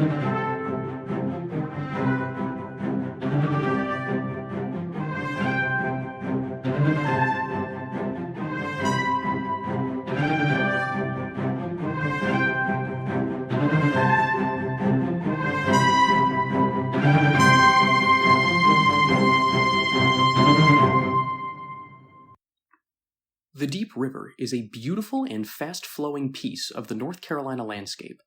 The Deep River is a beautiful and fast-flowing piece of the North Carolina landscape.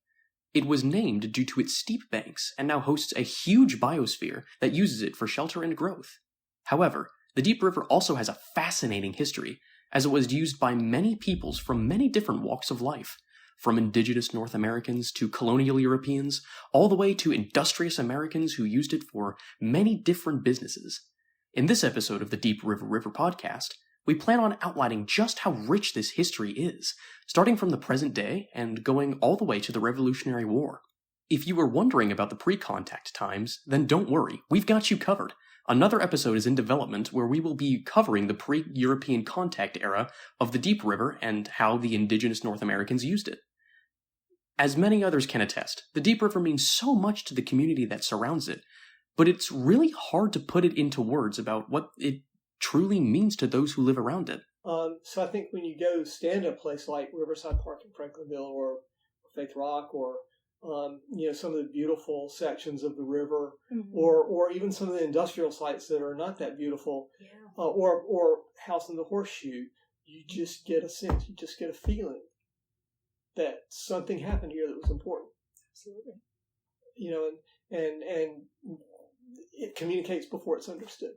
It was named due to its steep banks and now hosts a huge biosphere that uses it for shelter and growth. However, the Deep River also has a fascinating history, as it was used by many peoples from many different walks of life, from indigenous North Americans to colonial Europeans, all the way to industrious Americans who used it for many different businesses. In this episode of the Deep River podcast, we plan on outlining just how rich this history is, starting from the present day and going all the way to the Revolutionary War. If you were wondering about the pre-contact times, then don't worry, we've got you covered. Another episode is in development where we will be covering the pre-European contact era of the Deep River and how the indigenous North Americans used it. As many others can attest, the Deep River means so much to the community that surrounds it, but it's really hard to put it into words about what it truly means to those who live around it. So I think when you go stand at a place like Riverside Park in Franklinville or Faith Rock or some of the beautiful sections of the river, or even some of the industrial sites that are not that beautiful, or House in the Horseshoe, you just get a sense, you just get a feeling that something happened here that was important. Absolutely. And it communicates before it's understood.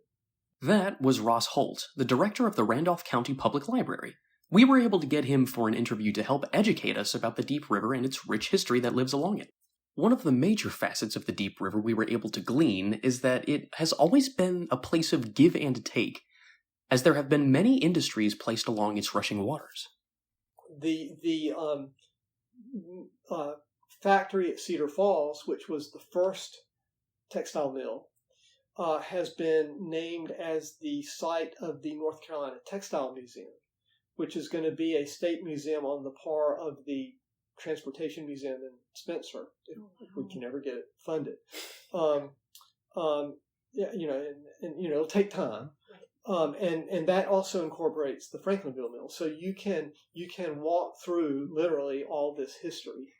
That was Ross Holt, the director of the Randolph County Public Library. We were able to get him for an interview to help educate us about the Deep River and its rich history that lives along it. One of the major facets of the Deep River we were able to glean is that it has always been a place of give and take, as there have been many industries placed along its rushing waters. The factory at Cedar Falls, which was the first textile mill, has been named as the site of the North Carolina Textile Museum, which is going to be a state museum on the par of the Transportation Museum in Spencer, if we can ever get it funded. It'll take time. And that also incorporates the Franklinville Mill. So you can walk through literally all this history.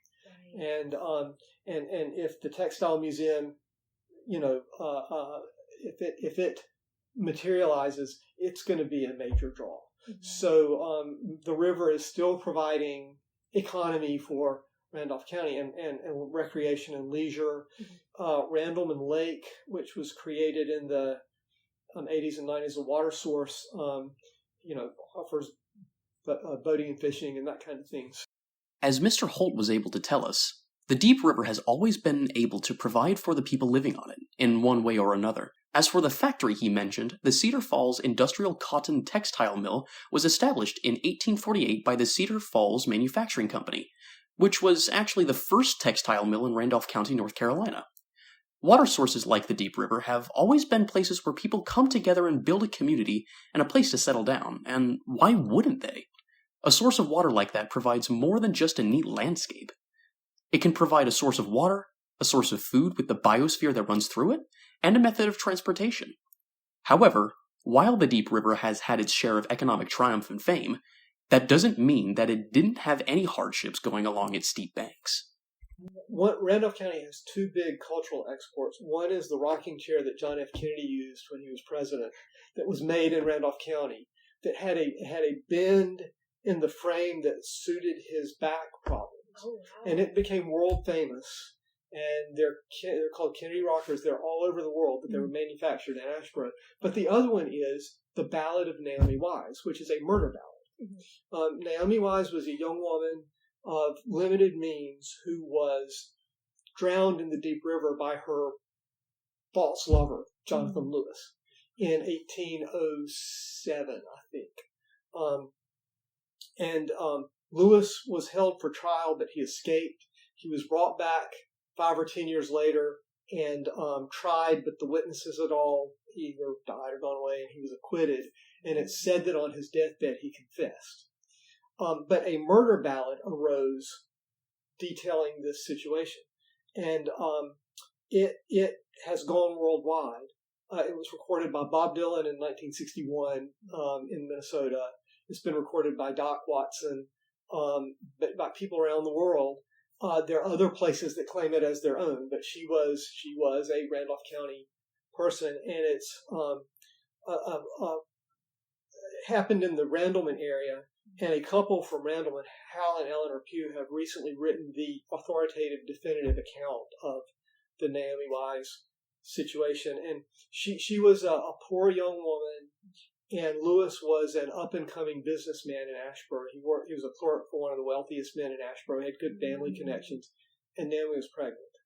Right. And if the Textile Museum, if it materializes, it's going to be a major draw. Mm-hmm. So the river is still providing economy for Randolph County and recreation and leisure. Mm-hmm. Randleman Lake, which was created in the 80s and 90s, a water source, offers boating and fishing and that kind of things. As Mr. Holt was able to tell us, the Deep River has always been able to provide for the people living on it, in one way or another. As for the factory he mentioned, the Cedar Falls Industrial Cotton Textile Mill was established in 1848 by the Cedar Falls Manufacturing Company, which was actually the first textile mill in Randolph County, North Carolina. Water sources like the Deep River have always been places where people come together and build a community and a place to settle down, and why wouldn't they? A source of water like that provides more than just a neat landscape. It can provide a source of water, a source of food with the biosphere that runs through it, and a method of transportation. However, while the Deep River has had its share of economic triumph and fame, that doesn't mean that it didn't have any hardships going along its steep banks. Randolph County has two big cultural exports. One is the rocking chair that John F. Kennedy used when he was president, that was made in Randolph County, that had a bend in the frame that suited his back problems. Oh, wow. And it became world famous. And they're called Kennedy rockers. They're all over the world, but they were manufactured in Asheboro. But the other one is The Ballad of Naomi Wise, which is a murder ballad. Mm-hmm. Naomi Wise was a young woman of limited means who was drowned in the Deep River by her false lover, Jonathan Lewis, in 1807, I think. Lewis was held for trial, but he escaped. He was brought back 5 or 10 years later and tried, but the witnesses had all either died or gone away, and he was acquitted. And it's said that on his deathbed he confessed. But a murder ballad arose detailing this situation. and it has gone worldwide. It was recorded by Bob Dylan in 1961 in Minnesota. It's been recorded by Doc Watson, but by people around the world. There are other places that claim it as their own, but she was a Randolph County person, and it's happened in the Randleman area. And a couple from Randleman, Hal and Eleanor Pugh, have recently written the authoritative, definitive account of the Naomi Wise situation. And she was a poor young woman, and Lewis was an up-and-coming businessman in Asheboro. He was a clerk for one of the wealthiest men in Asheboro, had good family connections, and Naomi was pregnant.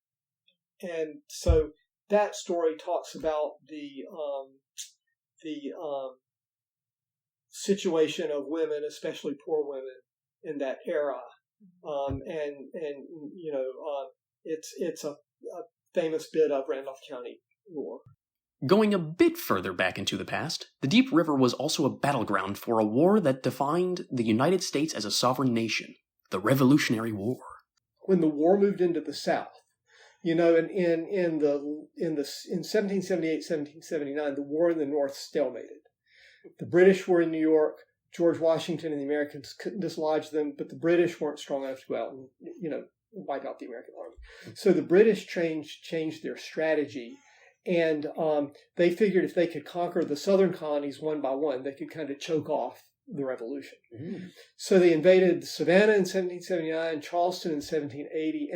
And so that story talks about the situation of women, especially poor women, in that era, it's a famous bit of Randolph County lore. Going a bit further back into the past, the Deep River was also a battleground for a war that defined the United States as a sovereign nation, the Revolutionary War. When the war moved into the South, in 1778, 1779, the war in the North stalemated. The British were in New York. George Washington and the Americans couldn't dislodge them, but the British weren't strong enough to go out and, wipe out the American army. So the British changed their strategy, and they figured if they could conquer the southern colonies one by one, they could kind of choke off the revolution. Mm-hmm. So they invaded Savannah in 1779, Charleston in 1780,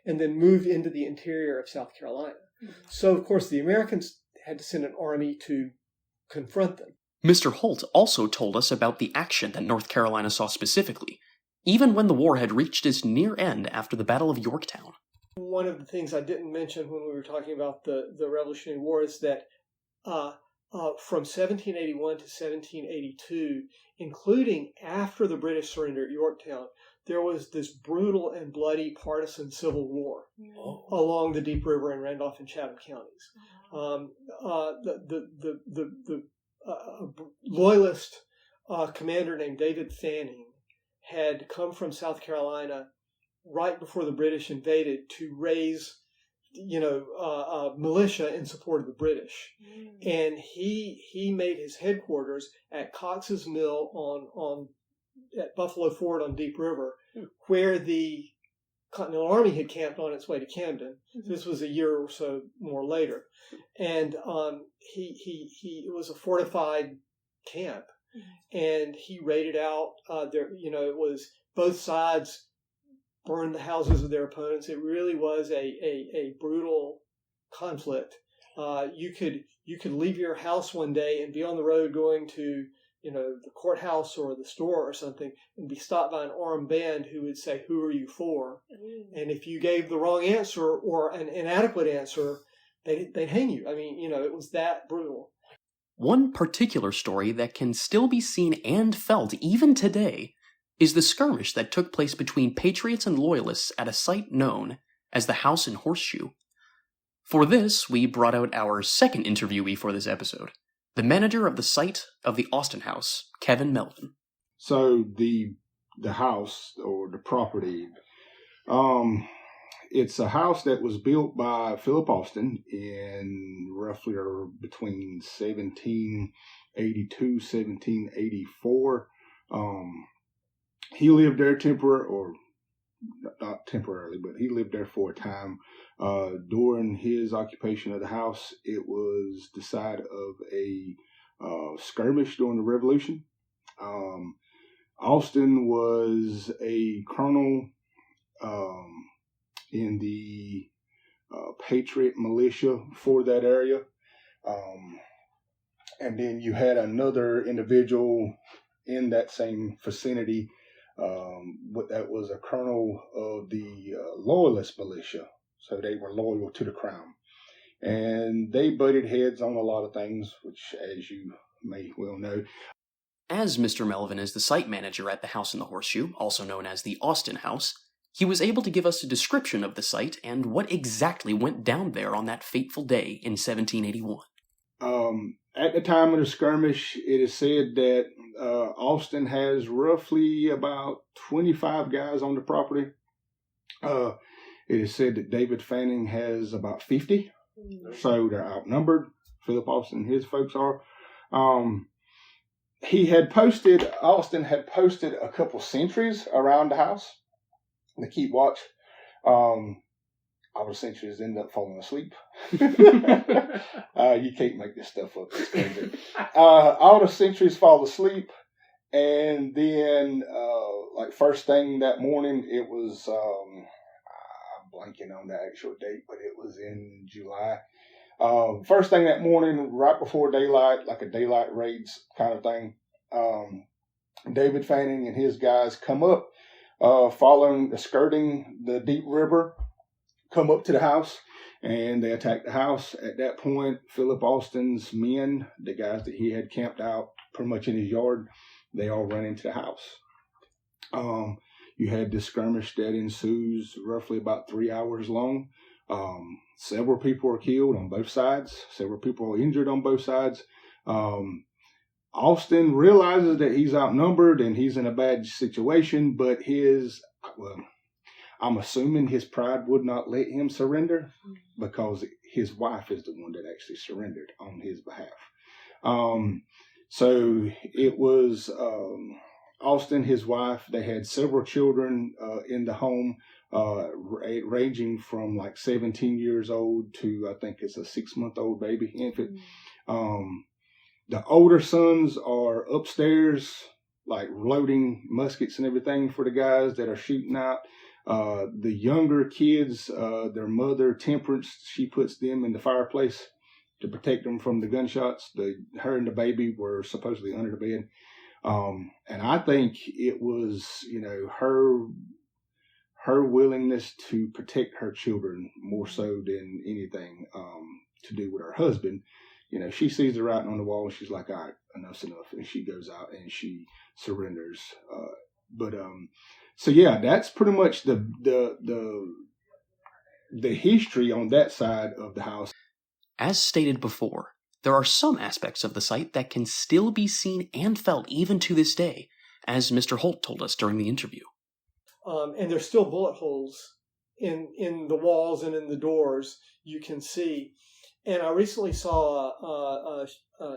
and then moved into the interior of South Carolina. Mm-hmm. So, of course, the Americans had to send an army to confront them. Mr. Holt also told us about the action that North Carolina saw specifically, even when the war had reached its near end after the Battle of Yorktown. One of the things I didn't mention when we were talking about the Revolutionary War is that from 1781 to 1782, including after the British surrender at Yorktown, there was this brutal and bloody partisan civil war along the Deep River in Randolph and Chatham counties. A loyalist commander named David Fanning had come from South Carolina right before the British invaded to raise, militia in support of the British. And he made his headquarters at Cox's Mill at Buffalo Ford on Deep River, where the Continental Army had camped on its way to Camden. This was a year or so more later, and it was a fortified camp, and he raided out there. It was both sides burned the houses of their opponents. It really was a brutal conflict. You could leave your house one day and be on the road going to the courthouse or the store or something, and be stopped by an armed band who would say, "Who are you for?" And if you gave the wrong answer or an inadequate answer, they'd hang you. I mean, it was that brutal. One particular story that can still be seen and felt even today is the skirmish that took place between Patriots and Loyalists at a site known as the House in Horseshoe. For this, we brought out our second interviewee for this episode, the manager of the site of the Austen House, Kevin Melvin. So the house or the property, it's a house that was built by Philip Austen in roughly or between 1782, 1784. He lived there not temporarily, but he lived there for a time. During his occupation of the house, it was the site of a skirmish during the Revolution. Austen was a colonel in the Patriot militia for that area. And then you had another individual in that same vicinity that was a colonel of the Loyalist militia. So they were loyal to the crown. And they butted heads on a lot of things, which, as you may well know. As Mr. Melvin is the site manager at the House in the Horseshoe, also known as the Austen House, he was able to give us a description of the site and what exactly went down there on that fateful day in 1781. At the time of the skirmish, it is said that Austen has roughly about 25 guys on the property. It is said that David Fanning has about 50, so they're outnumbered. Philip Austen and his folks are. Austen had posted a couple sentries around the house to keep watch. All the sentries end up falling asleep. You can't make this stuff up. It's crazy. All the sentries fall asleep, and then like first thing that morning, it was I'm blanking on the actual date, but it was in July. First thing that morning, right before daylight, like a daylight raids kind of thing, David Fanning and his guys come up, skirting the deep river, come up to the house, and they attack the house. At that point, Philip Austen's men, the guys that he had camped out pretty much in his yard, they all run into the house. You had this skirmish that ensues roughly about 3 hours long. Several people are killed on both sides. Several people are injured on both sides. Austen realizes that he's outnumbered and he's in a bad situation, but I'm assuming his pride would not let him surrender because his wife is the one that actually surrendered on his behalf. So it was Austen, his wife. They had several children in the home, ranging from like 17 years old to I think it's a 6-month-old baby infant. The older sons are upstairs, like loading muskets and everything for the guys that are shooting out. The younger kids, their mother, Temperance, she puts them in the fireplace to protect them from the gunshots. Her and the baby were supposedly under the bed. And I think it was, her willingness to protect her children more so than anything to do with her husband. She sees the writing on the wall and she's like, all right, enough's enough. And she goes out and she surrenders. So yeah, that's pretty much the history on that side of the house. As stated before, there are some aspects of the site that can still be seen and felt even to this day, as Mr. Holt told us during the interview. And there's still bullet holes in the walls and in the doors, you can see. And I recently saw a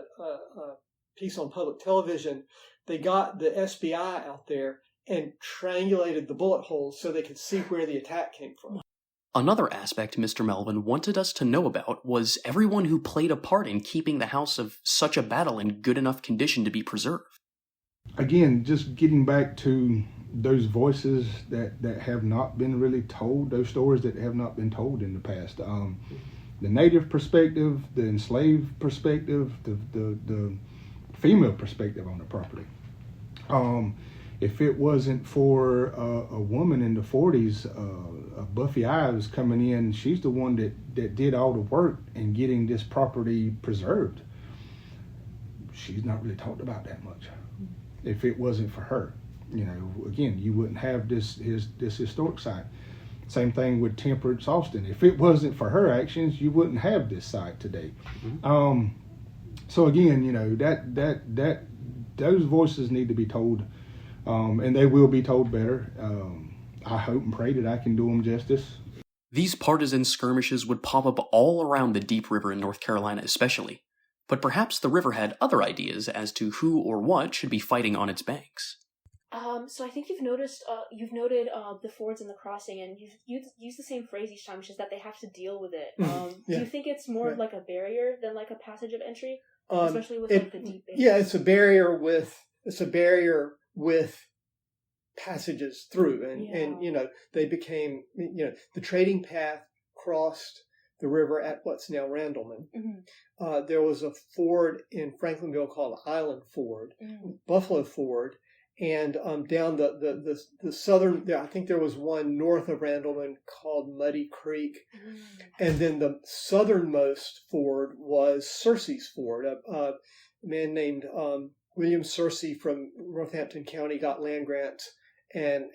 piece on public television. They got the SBI out there and triangulated the bullet holes so they could see where the attack came from. Another aspect Mr. Melvin wanted us to know about was everyone who played a part in keeping the house of such a battle in good enough condition to be preserved. Again, just getting back to those voices that have not been really told, those stories that have not been told in the past. The native perspective, the enslaved perspective, the female perspective on the property. If it wasn't for a woman in the 40s, Buffy Ives coming in, she's the one that did all the work in getting this property preserved. She's not really talked about that much. If it wasn't for her, again, you wouldn't have this historic site. Same thing with Temperance Austen. If it wasn't for her actions, you wouldn't have this site today. Mm-hmm. So again, that those voices need to be told, and they will be told better. I hope and pray that I can do them justice. These partisan skirmishes would pop up all around the Deep River in North Carolina especially, but perhaps the river had other ideas as to who or what should be fighting on its banks. So I think you've noted the fords and the crossing, and you've used the same phrase each time, which is that they have to deal with it. Yeah. Do you think it's more like a barrier than like a passage of entry, especially with the deep banks? Yeah, it's a barrier with passages through, and they became the trading path crossed the river at what's now Randleman. Mm-hmm. There was a ford in Franklinville called Island Ford, Buffalo Ford. And down the southern, I think there was one north of Randleman called Muddy Creek. And then the southernmost ford was Searcy's Ford. A man named William Searcy from Northampton County got land grants and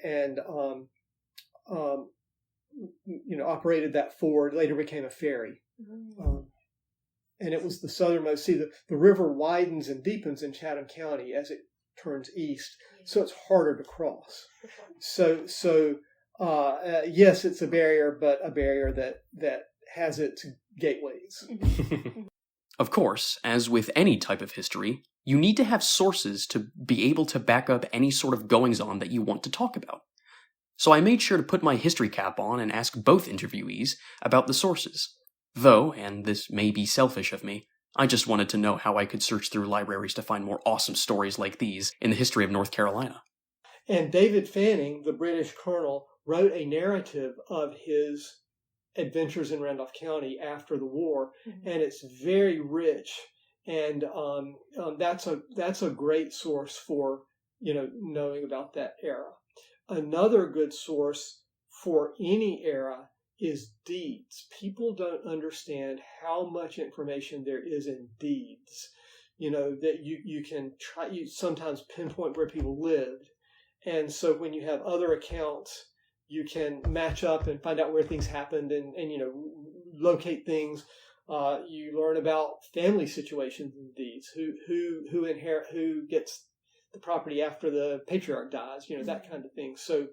operated that ford. Later became a ferry. And it was the southernmost. See, the river widens and deepens in Chatham County as it turns east, so it's harder to cross. So Yes, it's a barrier, but a barrier that has its gateways. Of course, as with any type of history, you need to have sources to be able to back up any sort of goings-on that you want to talk about. So I made sure to put my history cap on and ask both interviewees about the sources. Though, and this may be selfish of me, I just wanted to know how I could search through libraries to find more awesome stories like these in the history of North Carolina. And David Fanning, the British colonel, wrote a narrative of his adventures in Randolph County after the war, and it's very rich. And that's a great source for knowing about that era. Another good source for any era is deeds. People don't understand how much information there is in deeds. That you can sometimes pinpoint where people lived. And so when you have other accounts, you can match up and find out where things happened and locate things. You learn about family situations in deeds, who gets the property after the patriarch dies, that kind of thing. So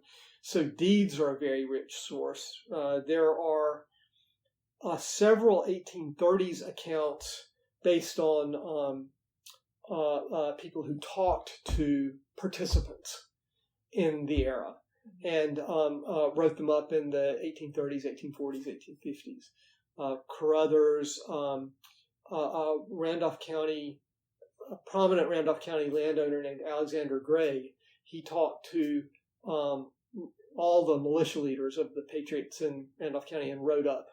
deeds are a very rich source. There are several 1830s accounts based on people who talked to participants in the era and wrote them up in the 1830s, 1840s, 1850s. Carruthers, Randolph County, a prominent Randolph County landowner named Alexander Gray, he talked to all the militia leaders of the Patriots in Randolph County and wrote up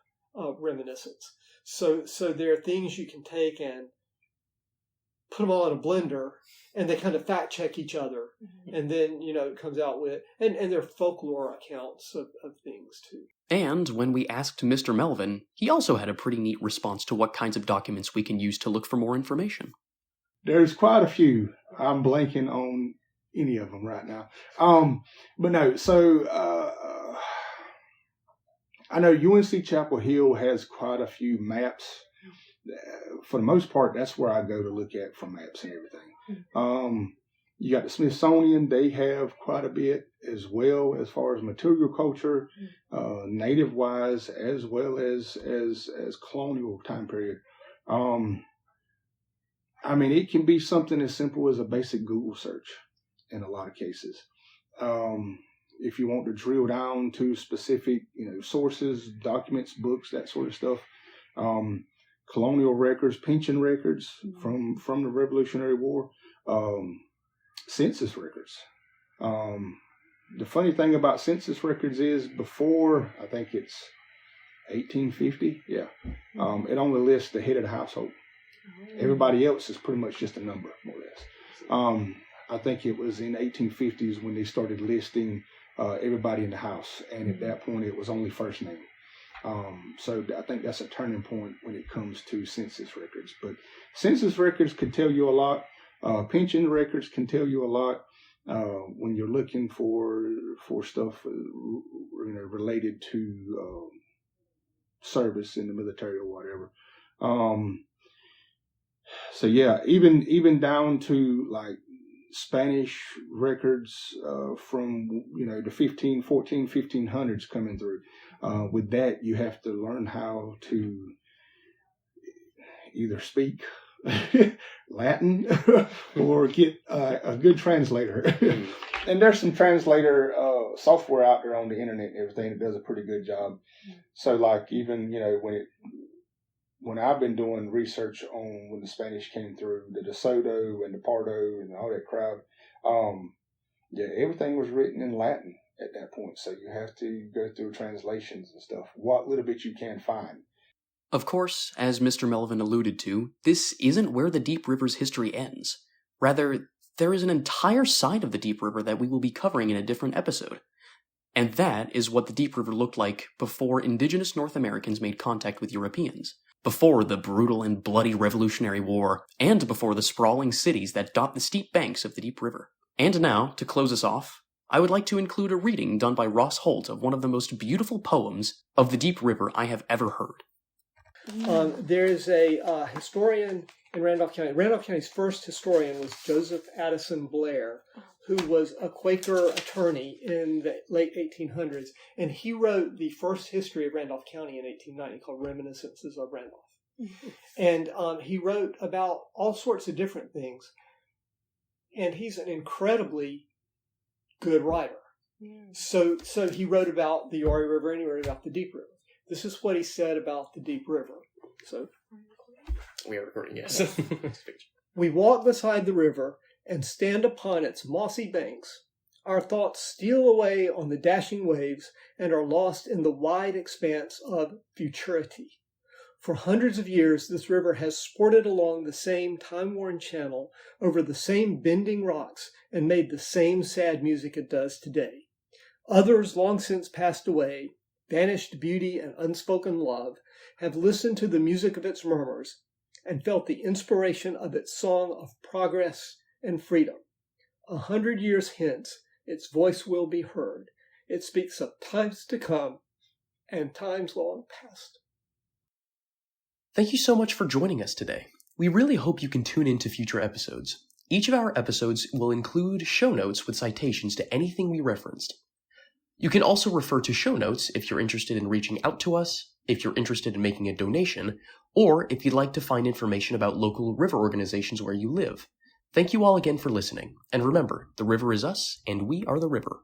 reminiscence. So there are things you can take and put them all in a blender, and they kind of fact check each other, and then it comes out with and they're folklore accounts of things too. And when we asked Mr. Melvin, he also had a pretty neat response to what kinds of documents we can use to look for more information. There's quite a few. I'm blanking on any of them right now. But no, so I know UNC Chapel Hill has quite a few maps. For the most part, that's where I go to look at for maps and everything. You got the Smithsonian; they have quite a bit as well as far as material culture, native wise, as well as colonial time period. I mean, it can be something as simple as a basic Google search in a lot of cases. If you want to drill down to specific, sources, documents, books, that sort of stuff. Colonial records, pension records from the Revolutionary War, census records. The funny thing about census records is before, I think it's 1850, it only lists the head of the household. Everybody else is pretty much just a number, more or less. I think it was in 1850s when they started listing everybody in the house, and at that point it was only first name. So I think that's a turning point when it comes to census records. But census records can tell you a lot. Pension records can tell you a lot when you're looking for stuff related to service in the military or whatever. So yeah, even down to like Spanish records from the 1500s coming through. With that, you have to learn how to either speak Latin or get a good translator. And there's some translator software out there on the internet and everything that does a pretty good job. So like even when I've been doing research on when the Spanish came through, the De Soto and the Pardo and all that crowd, everything was written in Latin at that point. So you have to go through translations and stuff, what little bit you can find. Of course, as Mr. Melvin alluded to, this isn't where the Deep River's history ends. Rather, there is an entire side of the Deep River that we will be covering in a different episode. And that is what the Deep River looked like before indigenous North Americans made contact with Europeans. Before the brutal and bloody Revolutionary War, and before the sprawling cities that dot the steep banks of the Deep River. And now, to close us off, I would like to include a reading done by Ross Holt of one of the most beautiful poems of the Deep River I have ever heard. There's a historian in Randolph County. Randolph County's first historian was Joseph Addison Blair, who was a Quaker attorney in the late 1800s, and he wrote the first history of Randolph County in 1890 called Reminiscences of Randolph. And he wrote about all sorts of different things, and he's an incredibly good writer. So he wrote about the Ori River and he wrote about the Deep River. This is what he said about the Deep River. So we are recording, yes. we walk beside the river and stand upon its mossy banks. Our thoughts steal away on the dashing waves and are lost in the wide expanse of futurity. For hundreds of years, this river has sported along the same time-worn channel over the same bending rocks and made the same sad music it does today. Others, long since passed away, vanished beauty and unspoken love, have listened to the music of its murmurs and felt the inspiration of its song of progress and freedom. 100 years hence, its voice will be heard. It speaks of times to come and times long past. Thank you so much for joining us today. We really hope you can tune into future episodes. Each of our episodes will include show notes with citations to anything we referenced. You can also refer to show notes if you're interested in reaching out to us, if you're interested in making a donation, or if you'd like to find information about local river organizations where you live. Thank you all again for listening, and remember, the river is us, and we are the river.